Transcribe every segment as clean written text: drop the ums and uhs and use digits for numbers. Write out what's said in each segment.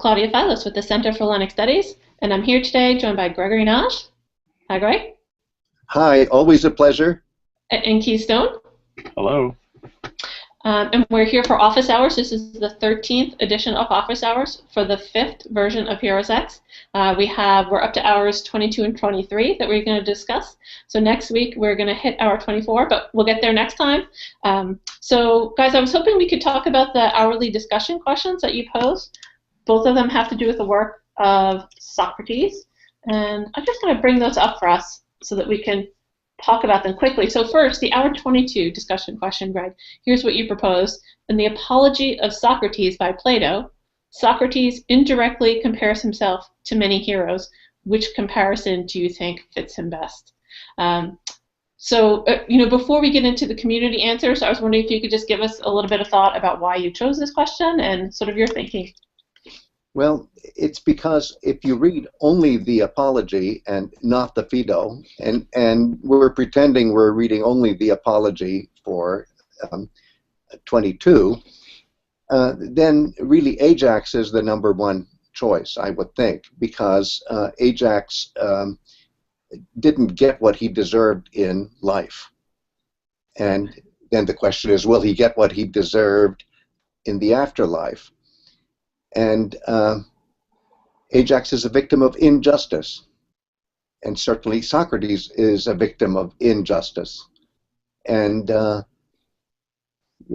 Claudia Filos with the Center for Hellenic Studies, and I'm here today joined by Gregory and Nagy. Hi, Greg. Hi, always a pleasure. And Keystone. Hello. And we're here for Office Hours. This is the 13th edition of Office Hours for the 5th version of HeroesX. We're up to hours 22 and 23 that we're going to discuss. So next week we're going to hit hour 24, but we'll get there next time. So guys, I was hoping we could talk about the hourly discussion questions that you posed. Both of them have to do with the work of Socrates, and I'm just going to bring those up for us so that we can talk about them quickly. So first, the hour 22 discussion question, Greg. Here's what you proposed. In the Apology of Socrates by Plato, Socrates indirectly compares himself to many heroes. Which comparison do you think fits him best? Before we get into the community answers, I was wondering if you could just give us a little bit of thought about why you chose this question and sort of your thinking. Well, it's because if you read only the Apology and not the Phaedo, and we're pretending we're reading only the Apology for 22, then really Ajax is the #1 choice, I would think, because Ajax didn't get what he deserved in life. And then the question is, will he get what he deserved in the afterlife? And Ajax is a victim of injustice, and certainly Socrates is a victim of injustice. And the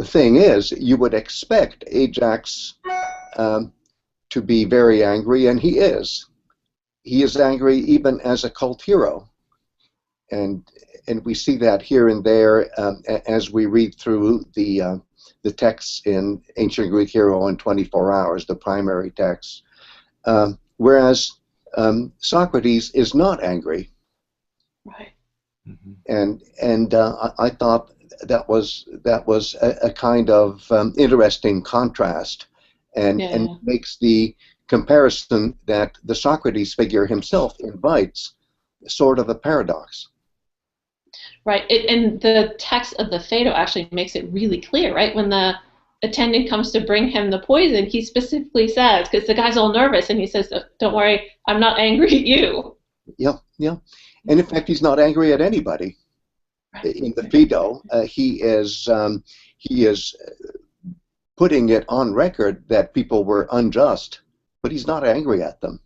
thing is, you would expect Ajax to be very angry, and he is. He is angry even as a cult hero, and we see that here and there as we read through the texts in Ancient Greek Hero in 24 Hours, the primary text, whereas Socrates is not angry. Right. And I thought that was a kind of interesting contrast, and makes the comparison that the Socrates figure himself invites sort of a paradox. Right, and the text of the Phaedo actually makes it really clear, right? When the attendant comes to bring him the poison, he specifically says, because the guy's all nervous, and he says, "Don't worry, I'm not angry at you." Yeah. And in fact, he's not angry at anybody. In the Phaedo, he is putting it on record that people were unjust, but he's not angry at them.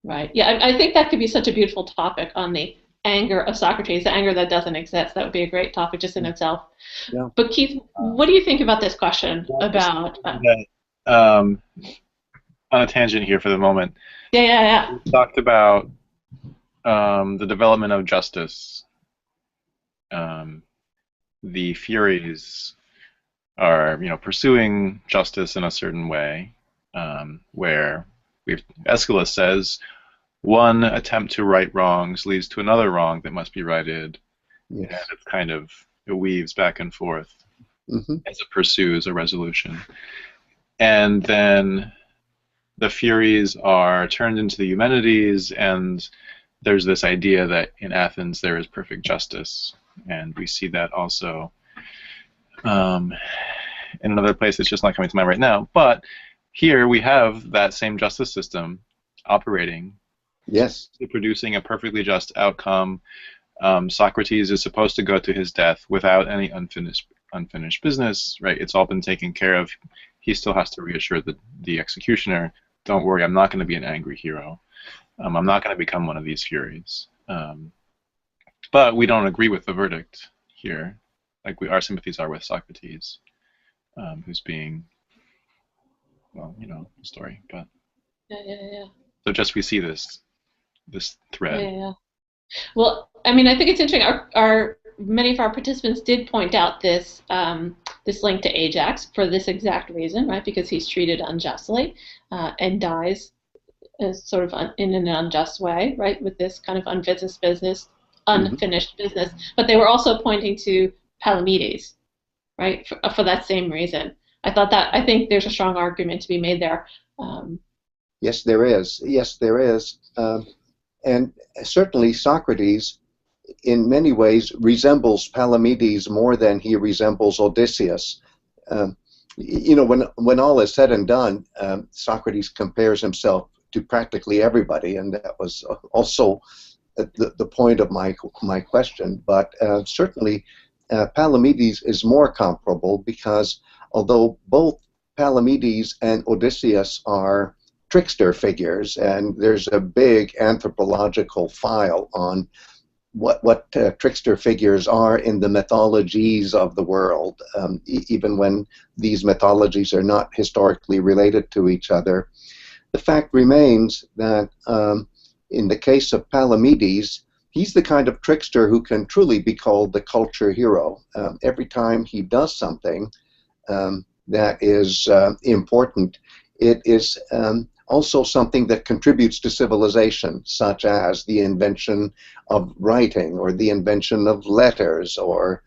Right, yeah, I think that could be such a beautiful topic on the anger of Socrates, the anger that doesn't exist. That would be a great topic just in itself. Yeah. But Keith, what do you think about this question about... on a tangent here for the moment. Yeah. We talked about the development of justice. The Furies are, pursuing justice in a certain way, where Aeschylus says, one attempt to right wrongs leads to another wrong that must be righted. Yes. And it weaves back and forth as it pursues a resolution. And then the Furies are turned into the Eumenides, and there's this idea that in Athens there is perfect justice. And we see that also in another place. It's just not coming to mind right now. But here we have that same justice system operating. Yes. Producing a perfectly just outcome. Socrates is supposed to go to his death without any unfinished business, right? It's all been taken care of. He still has to reassure the executioner, don't worry, I'm not going to be an angry hero. I'm not going to become one of these Furies. But we don't agree with the verdict here. Like our sympathies are with Socrates, who's being, well, the story. But Yeah. So just we see this thread. Yeah. Well, I mean, I think it's interesting. Many of our participants did point out this this link to Ajax for this exact reason, right? Because he's treated unjustly and dies as sort of in an unjust way, right? With this kind of unfinished business. But they were also pointing to Palamedes, right? For that same reason. I think there's a strong argument to be made there. Yes, there is. And certainly Socrates, in many ways, resembles Palamedes more than he resembles Odysseus. You know, when all is said and done, Socrates compares himself to practically everybody, and that was also the point of my question. But certainly, Palamedes is more comparable because although both Palamedes and Odysseus are trickster figures, and there's a big anthropological file on what trickster figures are in the mythologies of the world, even when these mythologies are not historically related to each other. The fact remains that in the case of Palamedes, he's the kind of trickster who can truly be called the culture hero. Every time he does something that is important, it is also something that contributes to civilization, such as the invention of writing or the invention of letters, or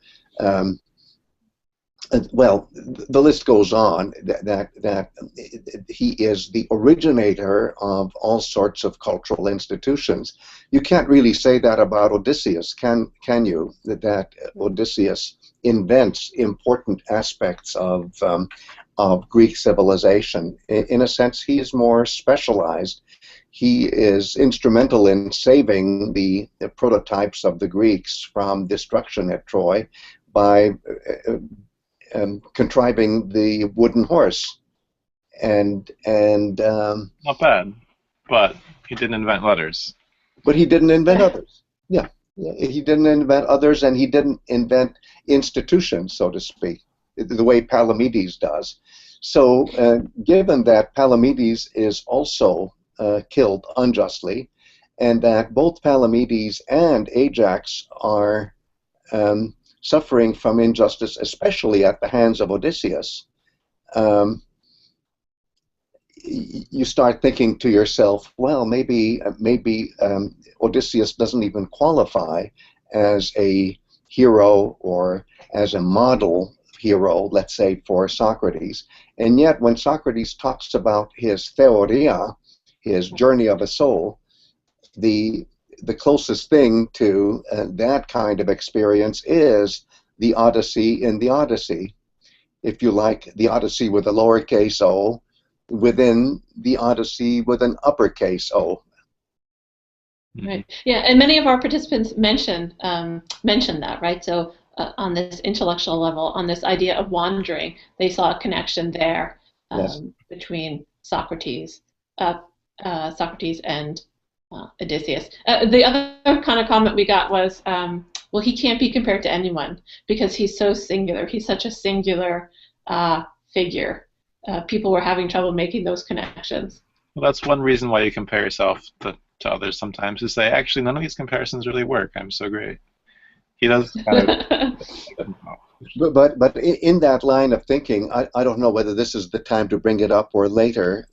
well, the list goes on. That he is the originator of all sorts of cultural institutions. You can't really say that about Odysseus, can you? That Odysseus invents important aspects of Greek civilization. In a sense, he is more specialized. He is instrumental in saving the prototypes of the Greeks from destruction at Troy by contriving the wooden horse. And Not bad, but he didn't invent letters. But he didn't invent others. Yeah, he didn't invent others, and he didn't invent institutions, so to speak, the way Palamedes does. So, given that Palamedes is also killed unjustly, and that both Palamedes and Ajax are suffering from injustice, especially at the hands of Odysseus, you start thinking to yourself, well, maybe Odysseus doesn't even qualify as a hero or as a model hero, let's say, for Socrates. And yet, when Socrates talks about his theoria, his journey of a soul, the closest thing to that kind of experience is the Odyssey in the Odyssey. If you like, the Odyssey with a lowercase o, within the Odyssey with an uppercase O. Right. Yeah, and many of our participants mentioned that, right? So on this intellectual level, on this idea of wandering, they saw a connection there Yes. between Socrates and Odysseus. The other kind of comment we got was, well, he can't be compared to anyone because he's so singular. He's such a singular figure. People were having trouble making those connections. Well, that's one reason why you compare yourself to others sometimes, to say, actually, none of these comparisons really work. I'm so great. He does kind of... But in that line of thinking, I don't know whether this is the time to bring it up or later.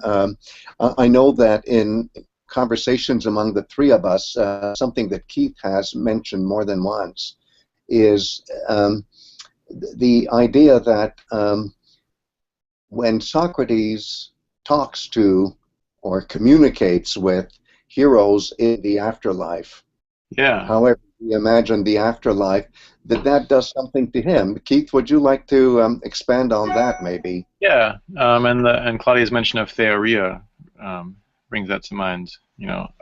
I know that in conversations among the three of us, something that Keith has mentioned more than once is the idea that when Socrates talks to or communicates with heroes in the afterlife, however you imagine the afterlife, that does something to him. Keith, would you like to expand on that, maybe? Yeah, and Claudia's mention of theoria brings that to mind,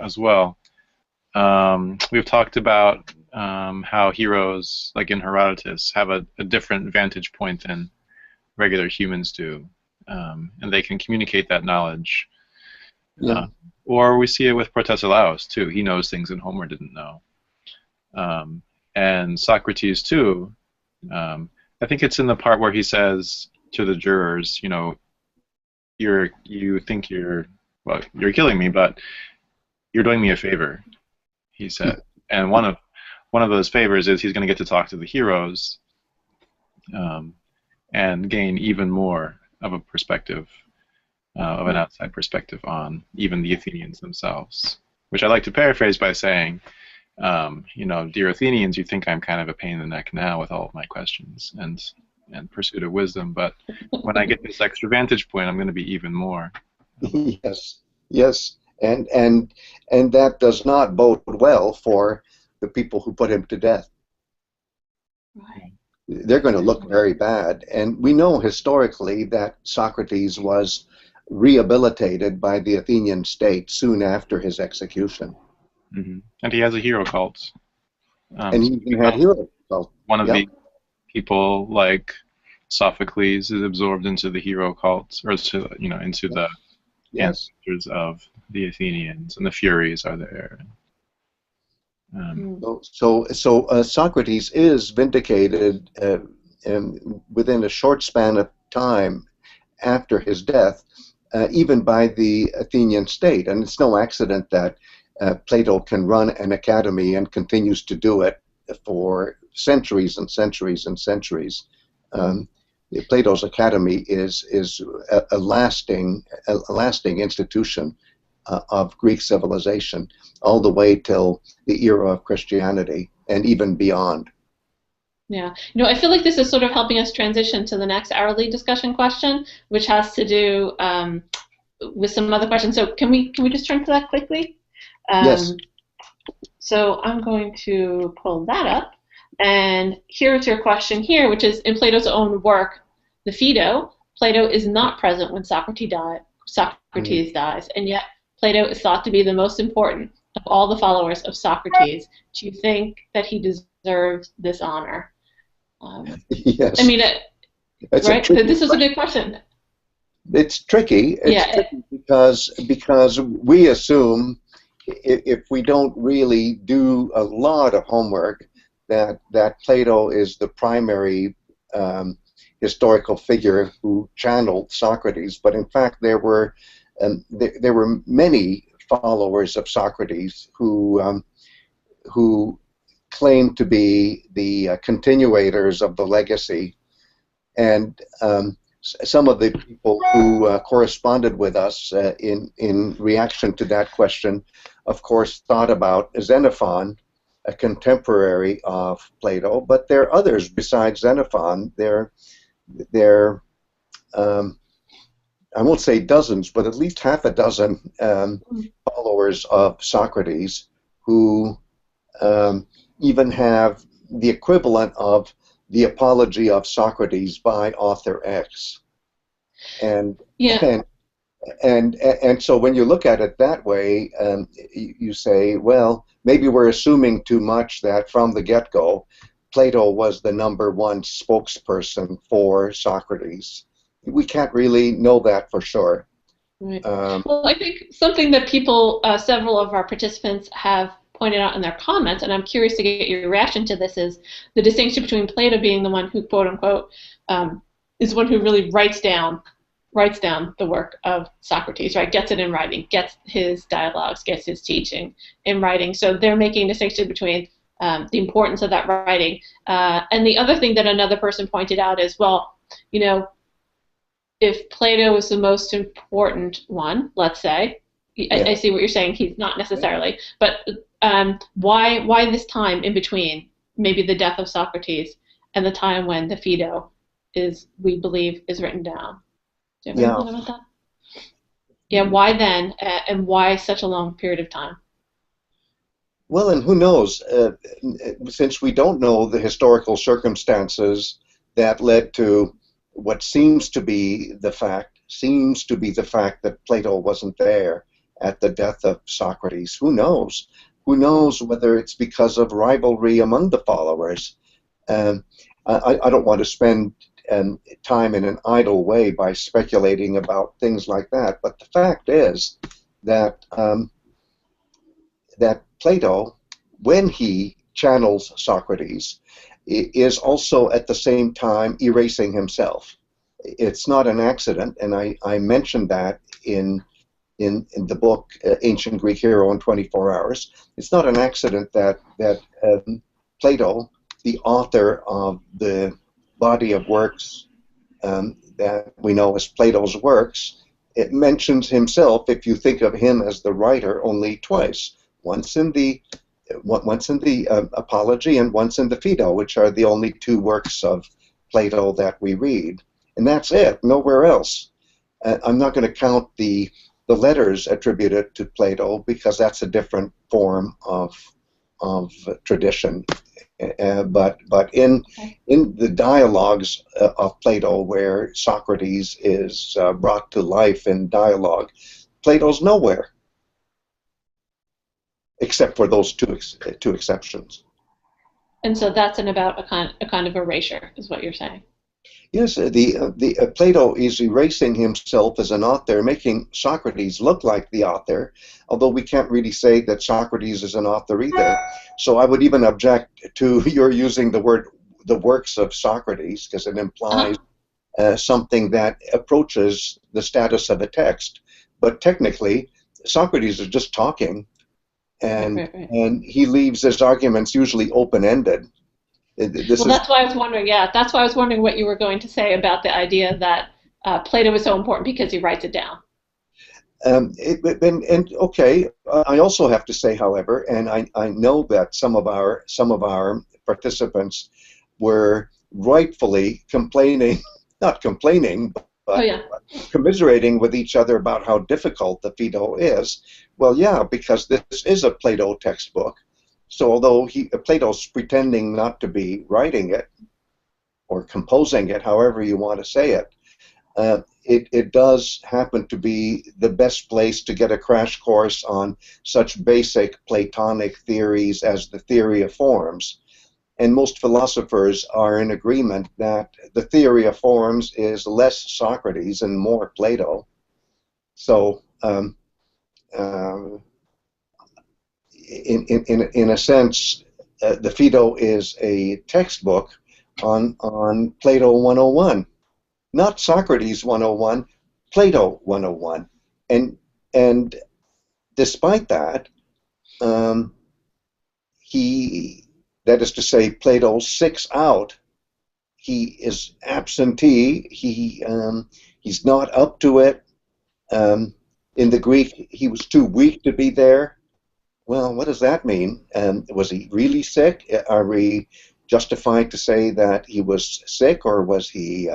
as well. We've talked about how heroes, like in Herodotus, have a different vantage point than regular humans do, and they can communicate that knowledge. Yeah. Or we see it with Protesilaus, too. He knows things that Homer didn't know. And Socrates, too. I think it's in the part where he says to the jurors, you think you're killing me, but you're doing me a favor, he said. And one of those favors is he's going to get to talk to the heroes and gain even more of a perspective, of an outside perspective on even the Athenians themselves, which I like to paraphrase by saying, dear Athenians, you think I'm kind of a pain in the neck now with all of my questions and pursuit of wisdom, but when I get this extra vantage point, I'm going to be even more. Yes, and that does not bode well for the people who put him to death. Right. they're going to look very bad. And we know historically that Socrates was rehabilitated by the Athenian state soon after his execution. Mm-hmm. And he has a hero cult. And he even had hero cult. One of Yep. the people like Sophocles is absorbed into the hero cult, or into the Yes. ancestors of the Athenians, and the Furies are there. So Socrates is vindicated within a short span of time after his death, even by the Athenian state. And it's no accident that Plato can run an academy and continues to do it for centuries and centuries and centuries. Plato's academy is a lasting institution of Greek civilization, all the way till the era of Christianity and even beyond. Yeah, I feel like this is sort of helping us transition to the next hourly discussion question, which has to do with some other questions. So can we just turn to that quickly? Yes. So I'm going to pull that up, and here's your question here, which is in Plato's own work, the Phaedo. Plato is not present when Socrates dies, and yet Plato is thought to be the most important of all the followers of Socrates. Do you think that he deserves this honor? Yes. I mean, right? This is a good question. It's tricky. It's tricky because we assume, if we don't really do a lot of homework, that Plato is the primary historical figure who channeled Socrates. But in fact, there were many followers of Socrates who claimed to be the continuators of the legacy, and some of the people who corresponded with us in reaction to that question, of course, thought about Xenophon, a contemporary of Plato, but there are others besides Xenophon. There I won't say dozens, but at least half a dozen followers of Socrates who even have the equivalent of the Apology of Socrates by author X. And so when you look at it that way, you say, well, maybe we're assuming too much that from the get-go, Plato was the #1 spokesperson for Socrates. We can't really know that for sure. Right. Well, I think something that people, several of our participants have pointed out in their comments, and I'm curious to get your reaction to this, is the distinction between Plato being the one who, quote unquote, is the one who really writes down the work of Socrates, right? Gets it in writing, gets his dialogues, gets his teaching in writing. So they're making a distinction between the importance of that writing. And the other thing that another person pointed out is, well, if Plato is the most important one, let's say, I see what you're saying, he's not necessarily, but why this time in between maybe the death of Socrates and the time when the Phaedo we believe, is written down? Do you have anything about that? Yeah, why then, and why such a long period of time? Well, and who knows, since we don't know the historical circumstances that led to what seems to be the fact that Plato wasn't there at the death of Socrates. Who knows? Who knows whether it's because of rivalry among the followers? I don't want to spend time in an idle way by speculating about things like that, but the fact is that that Plato, when he channels Socrates, is also at the same time erasing himself. It's not an accident, and I mentioned that in the book Ancient Greek Hero in 24 Hours. It's not an accident that Plato, the author of the body of works that we know as Plato's works, it mentions himself, if you think of him as the writer, only twice. Once in the Apology and once in the Phaedo, which are the only two works of Plato that we read. And that's it, nowhere else. I'm not going to count the letters attributed to Plato because that's a different form of tradition. but in the dialogues of Plato, where Socrates is brought to life in dialogue, Plato's nowhere, except for those two exceptions. And so that's about a kind of erasure, is what you're saying. Yes, Plato is erasing himself as an author, making Socrates look like the author, although we can't really say that Socrates is an author either. So I would even object to your using the word "the works of Socrates" because it implies something that approaches the status of a text. But technically, Socrates is just talking, and and he leaves his arguments usually open-ended. That's why I was wondering. Yeah, that's why I was wondering what you were going to say about the idea that Plato is so important because he writes it down. Okay, I also have to say, however, and I know that some of our participants were rightfully complaining, not complaining, but commiserating with each other about how difficult the Phaedo is. Well, yeah, because this is a Plato textbook. So although Plato's pretending not to be writing it or composing it, however you want to say it, it does happen to be the best place to get a crash course on such basic Platonic theories as the theory of forms. And most philosophers are in agreement that the theory of forms is less Socrates and more Plato. So in a sense, the Phaedo is a textbook on Plato 101, not Socrates 101, Plato 101, and despite that, that is to say, Plato sicks out. He is absentee. He's not up to it. In the Greek, he was too weak to be there. Well, what does that mean? Was he really sick? Are we justified to say that he was sick, or was he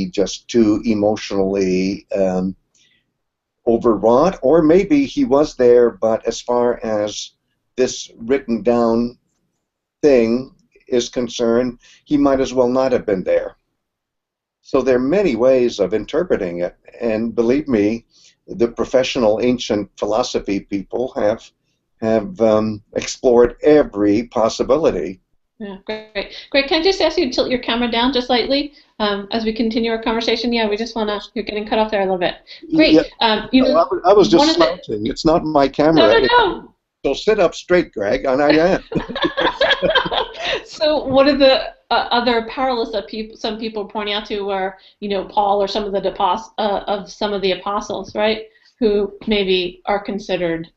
just too emotionally overwrought? Or maybe he was there, but as far as this written down thing is concerned, he might as well not have been there. So there are many ways of interpreting it, and believe me, the professional ancient philosophy people have explored every possibility. Yeah, great. Great. Can I just ask you to tilt your camera down just slightly as we continue our conversation? Yeah, we just want to. You're getting cut off there a little bit. Great. Yeah. I was just slouching. It's not my camera. No. So sit up straight, Greg, and I am. So one of the other parallels that some people are pointing out to were, Paul or some of the apostles, right, who maybe are considered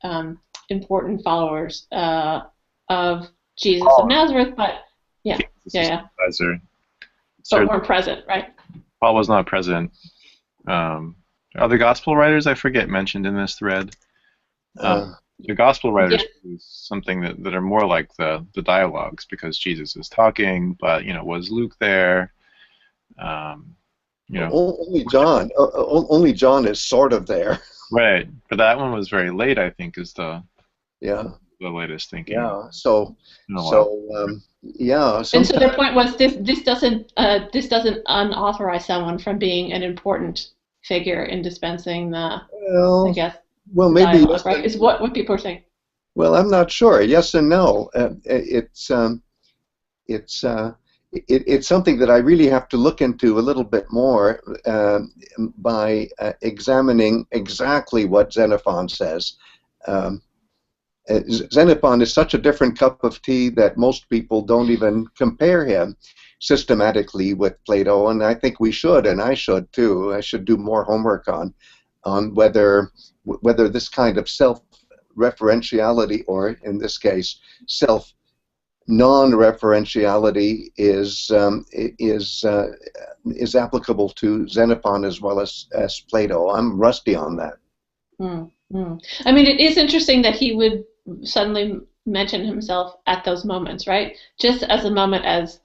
important followers of Jesus of Nazareth, but but weren't present, right? Paul was not present. Are the gospel writers, I forget, mentioned in this thread? The gospel writers is something that are more like the dialogues, because Jesus is talking, but was Luke there? Only John. Only John is sort of there. Right, but that one was very late, I think, is the latest thinking. Yeah. So. And so their point was this doesn't unauthorize someone from being an important figure in dispensing the, I guess. Well, maybe dialogue, right? Is what people are saying. Well, I'm not sure. Yes and no. It's something that I really have to look into a little bit more by examining exactly what Xenophon says. Xenophon is such a different cup of tea that most people don't even compare him systematically with Plato, and I think we should, and I should too. I should do more homework on whether this kind of self-referentiality, or in this case, self-non-referentiality, is applicable to Xenophon as well as Plato. I'm rusty on that. I mean, it is interesting that he would suddenly mention himself at those moments, right? Just as a moment as,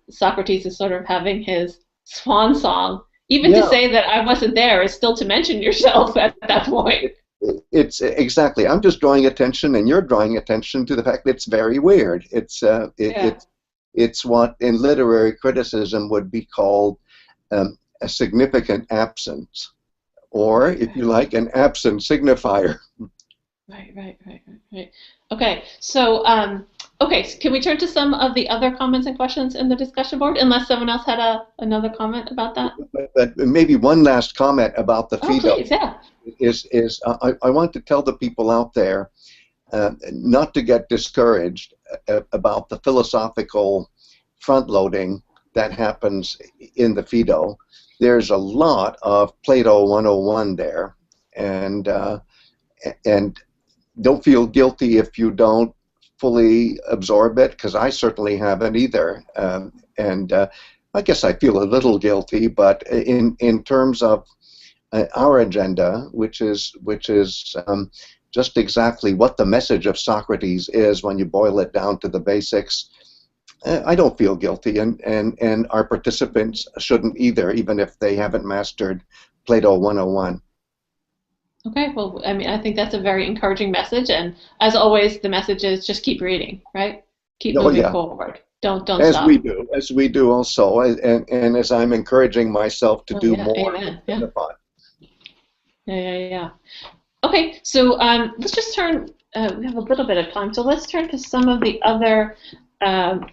Socrates is sort of having his swan song. Even to say that I wasn't there is still to mention yourself at that point. it's exactly. I'm just drawing attention, and you're drawing attention to the fact that it's very weird. It's what in literary criticism would be called a significant absence, or if you like, an absent signifier. Right. Okay, so can we turn to some of the other comments and questions in the discussion board, unless someone else had another comment about that? But maybe one last comment about the Phaedo. Please, yeah. I want to tell the people out there not to get discouraged about the philosophical front-loading that happens in the Phaedo. There's a lot of Plato 101 there, and don't feel guilty if you don't fully absorb it, because I certainly haven't either. I guess I feel a little guilty, but in terms of our agenda, which is just exactly what the message of Socrates is when you boil it down to the basics, I don't feel guilty, and our participants shouldn't either, even if they haven't mastered Plato 101. Okay, well, I mean, I think that's a very encouraging message, and as always, the message is just keep reading, right? Keep moving forward. Don't stop. As we do also, and as I'm encouraging myself to do more. Amen. Yeah. Okay, so let's just turn. We have a little bit of time, so let's turn to some of the other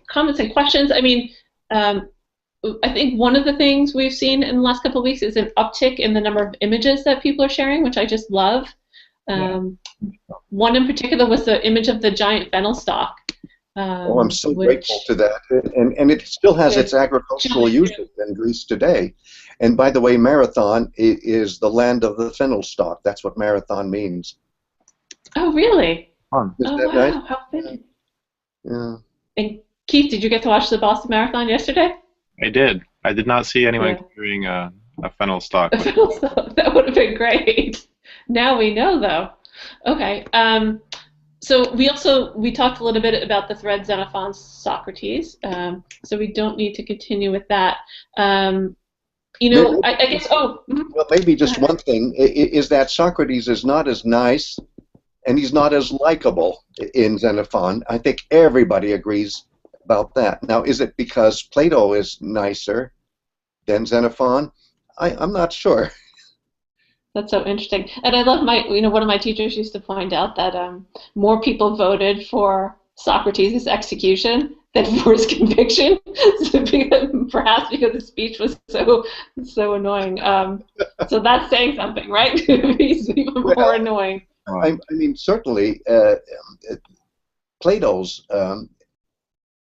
comments and questions. I mean, I think one of the things we've seen in the last couple of weeks is an uptick in the number of images that people are sharing, which I just love. One in particular was the image of the giant fennel stalk. I'm so grateful to that. And it still has its agricultural uses in Greece today. And by the way, Marathon is the land of the fennel stalk. That's what Marathon means. Oh, really? Is that wow, right? How fitting. Yeah. And Keith, did you get to watch the Boston Marathon yesterday? I did. I did not see anyone carrying a fennel stalk. That would have been great. Now we know, though. Okay. So we talked a little bit about the thread Xenophon Socrates. So we don't need to continue with that. I guess. Well, maybe just one thing is that Socrates is not as nice, and he's not as likable in Xenophon. I think everybody agrees about that. Now, is it because Plato is nicer than Xenophon? I'm not sure. That's so interesting. And I love one of my teachers used to point out that more people voted for Socrates' execution than for his conviction, perhaps because his speech was so annoying. So that's saying something, right? He's even more annoying. I mean, certainly Plato's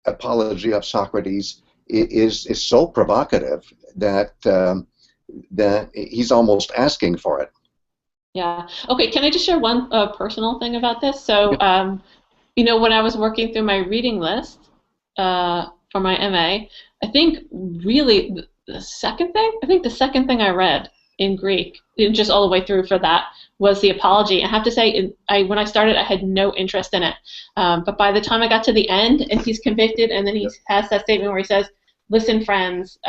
Apology of Socrates is so provocative that he's almost asking for it. Yeah. Okay. Can I just share one personal thing about this? So, when I was working through my reading list for my MA, I think really the second thing I read in Greek, just all the way through for that, was the Apology. I have to say, when I started, I had no interest in it. But by the time I got to the end, and he's convicted, and then he has that statement where he says, "Listen, friends,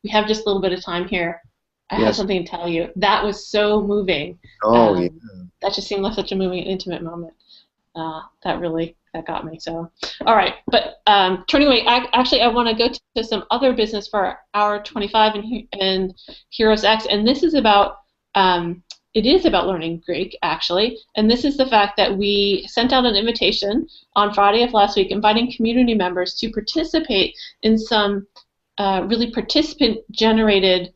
we have just a little bit of time here. I have something to tell you." That was so moving. That just seemed like such a moving and intimate moment. That got me. So, all right. But turning away, I want to go to some other business for hour 25 and HeroesX, and this is about. It is about learning Greek, actually, and this is the fact that we sent out an invitation on Friday of last week inviting community members to participate in some really participant-generated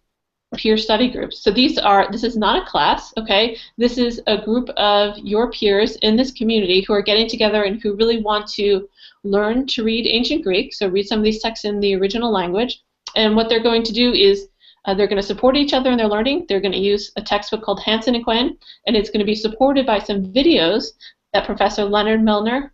peer study groups. So this is not a class, okay? This is a group of your peers in this community who are getting together and who really want to learn to read ancient Greek, so read some of these texts in the original language, and what they're going to do is they're going to support each other in their learning. They're going to use a textbook called Hansen and Quinn, and it's going to be supported by some videos that Professor Leonard Milner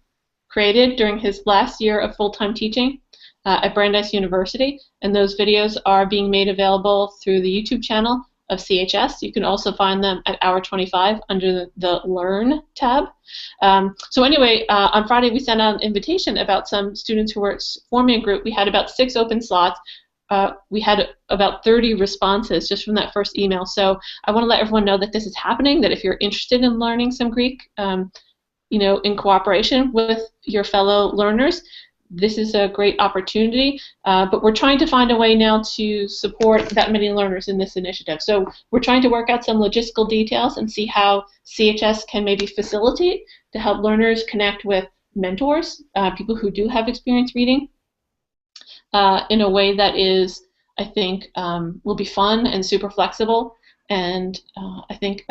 created during his last year of full-time teaching at Brandeis University, and those videos are being made available through the YouTube channel of CHS. You can also find them at hour 25 under the Learn tab. So anyway, on Friday we sent out an invitation about some students who were forming a group. We had about 6 open slots. we had about 30 responses just from that first email. So I want to let everyone know that this is happening, that if you're interested in learning some Greek, in cooperation with your fellow learners, this is a great opportunity. But we're trying to find a way now to support that many learners in this initiative. So we're trying to work out some logistical details and see how CHS can maybe facilitate to help learners connect with mentors, people who do have experience reading, in a way that is, I think, will be fun and super flexible, and I think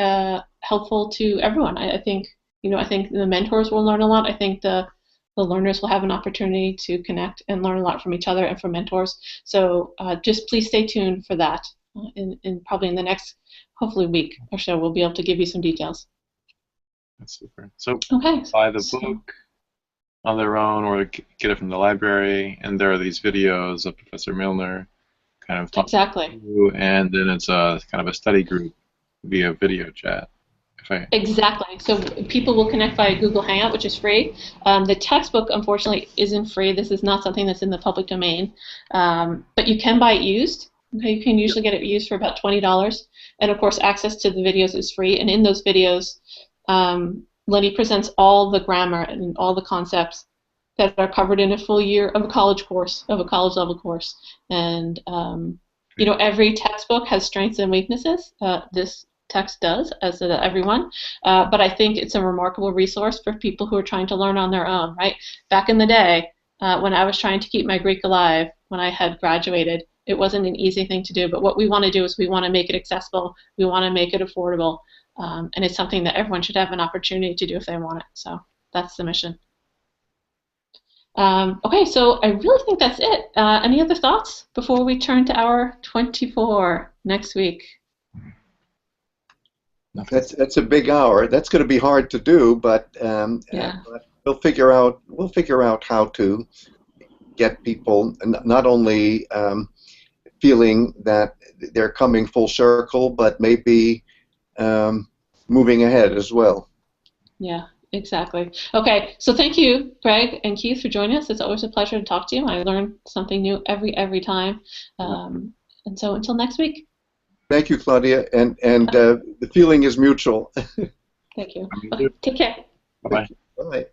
helpful to everyone. I think the mentors will learn a lot. I think the learners will have an opportunity to connect and learn a lot from each other and from mentors. So just please stay tuned for that. Probably in the next, hopefully, week or so, we'll be able to give you some details. That's super. So okay. Buy the book on their own, or get it from the library, and there are these videos of Professor Milner kind of talking exactly. to you, and then it's a kind of a study group via video chat. Exactly. So people will connect via Google Hangout, which is free. The textbook, unfortunately, isn't free. This is not something that's in the public domain, but you can buy it used. Okay, you can usually get it used for about $20, and of course, access to the videos is free. And in those videos, Lenny presents all the grammar and all the concepts that are covered in a full year of a college course, of a college level course. And every textbook has strengths and weaknesses. This text does, as does everyone. But I think it's a remarkable resource for people who are trying to learn on their own. Right? Back in the day, when I was trying to keep my Greek alive, when I had graduated, it wasn't an easy thing to do. But what we want to do is we want to make it accessible. We want to make it affordable. And it's something that everyone should have an opportunity to do if they want it. So that's the mission. Okay, so I really think that's it. Any other thoughts before we turn to hour 24 next week? That's a big hour. That's going to be hard to do, but but we'll figure out how to get people not only feeling that they're coming full circle, but maybe moving ahead as well. Yeah, exactly. Okay, so thank you, Greg and Keith, for joining us. It's always a pleasure to talk to you. I learn something new every time. And so until next week. Thank you, Claudia, and the feeling is mutual. Thank you. Okay, take care. Bye-bye. Bye.